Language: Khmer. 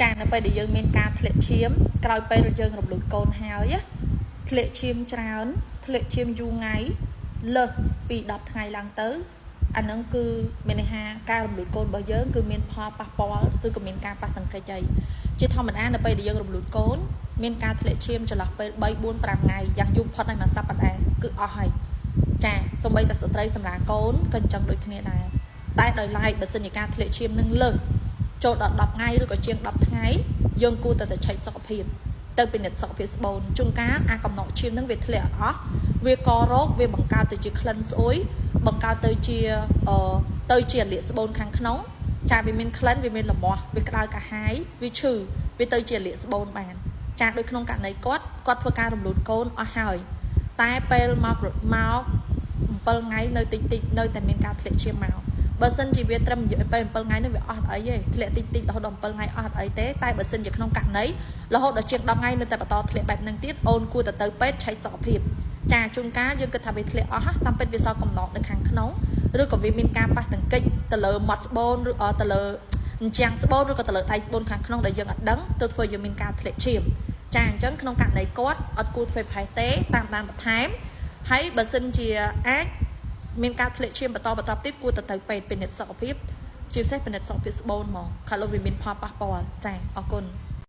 ចានៅពេលដែលយើងមានការធ្លាក់ឈាមក្រោយពេលយើងរំលូតកូនហើយធ្លាក់ឈាមច្រើនធ្លាក់ឈាមយូរថ្ងៃលើសពី10ថ្ងៃឡើងទៅអានឹងគឺមានន័យថាការរំលូតកូនរបស់យើងគឺមានផលប៉ះពាល់ឬក៏មានការប៉ះទង្គិចអីជាធម្មតានៅពេលដែលយើងរំលូតកូនមានការធ្លាក់ឈាមចន្លោះពេល3 4 5ថ្ងៃយ៉ាងយូរផុតហើយមួយសប្តាហ៍គឺអស់ហើយចាសូម្បីតែស្ត្រីសម្រាប់កូនក៏អញ្ចឹងដូចគ្នាដែរតែដោយឡែកបើសិនជាការធ្លាក់ឈាមនឹងលើសចូលដល់10ថ្ងៃឬក៏ជាង10ថ្ងៃយើងគួរតែឆែកសុខភាពទៅពិនិត្យសុខភាពស្បូនជួនកាលអាកំណកឈាមនឹងវាធ្លាក់អស់វាករោគវាបង្កើតទៅជាក្លិនស្អុយបង្កើតទៅជាអាលាកស្បូនខាងក្នុងចាវាមានក្លិនវាមានលមាស់វាក្តៅកាហាយវាឈឺវាទៅជាអាលាកស្បូនបានចាដូចក្នុងករណីគាត់ធ្វើការរំលូតកូនអស់ហើយតែពេលមក7ថ្ងៃនៅតិចនៅតែមានការធ្លាក់ឈាមមកបើសិនជាវាត្រឹមពេល7ថ្ងៃនេះវាអស់អីទេធ្លាក់តិចរហូតដល់7ថ្ងៃអស់អីទេតែបើសិនជាក្នុងករណីរហូតដល់ជាង10ថ្ងៃនៅតែបន្តធ្លាក់បែបហ្នឹងទៀតអូនគួរទៅពេទ្យឆែកសុខភាពចាជួនកាលយើងគិតថាវាធ្លាក់អស់តាមពិតវាសល់កំណត់នៅខាងក្នុងឬក៏វាមានការប៉ះទង្គិចទៅលើមាត់ស្បូនឬទៅលើអញ្ចាំងស្បូនឬក៏ទៅលើដៃស្បូនខាងក្នុងដែលយើងអត់ដឹងទៅធ្វើយើងមានការធ្លាក់ឈាមចាអញ្ចឹងក្នុងករណីគាត់អត់គួរធ្វើប្រហែសទេតាមដានបន្ថែមហើយបើសិនជាអាចមានការធ្លាក់ឈាមបន្តទៀតគួរទៅពេទ្យពិនិត្យសុខភាពជាពិសេសពិនិត្យសុខភាពស្បូនមកខាងលោកវាមានផលប៉ះពាល់ចាអរគុណ